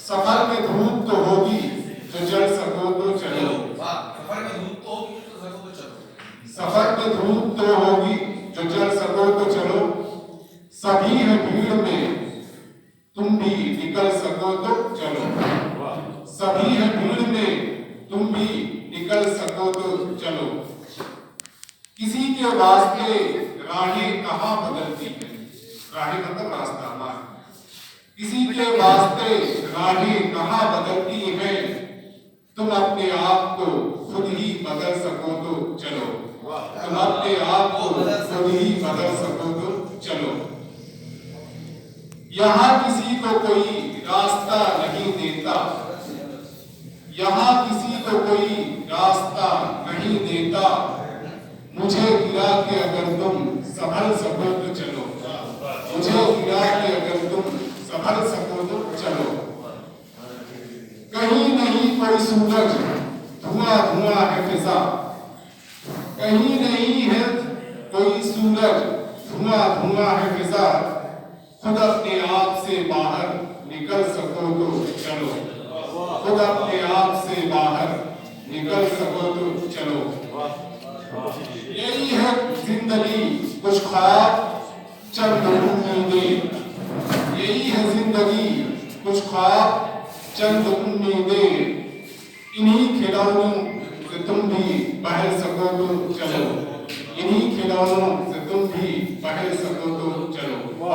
सफर में धूप तो होगी जो चल सको तो चलो। सफर में धूप तो होगी जो चल सको तो चलो। सफर में धूप तो होगी जो चल सको तो चलो। सभी है भीड़ में तुम भी निकल सको तो चलो। सभी है भीड़ में तुम भी निकल सको तो चलो। किसी के वास्ते राहें कहाँ बदलती है। राहें मतलब रास्ता मार्ग। किसी के वास्ते राहें कहाँ बदलती है। तुम अपने आप को खुद ही बदल सको तो चलो। तुम अपने आप को खुद ही बदल सको तो चलो। यहाँ किसी को कोई रास्ता नहीं देता। यहाँ किसी को कोई रास्ता नहीं देता। मुझे गिरा के अगर तुम संभल सको तो चलो। मुझे गिरा के अगर तुम संभल सको तो चलो। कहीं नहीं कोई सूरज धुआं धुआं है फिजा। कहीं नहीं है कोई सूरज धुआं धुआं है फिजा। खुद अपने आप से बाहर निकल सको तो चलो। खुद अपने आप से बाहर निकल सको तो चलो। यही है जिंदगी कुछ ख्वाब चंद उम्मीदें। यही है जिंदगी कुछ ख्वाब चंद उम्मीदें। इन्हीं खिलौनों से तुम भी बहल सको तो चलो। इन्हीं खिलौनों से तुम भी बहल सको तो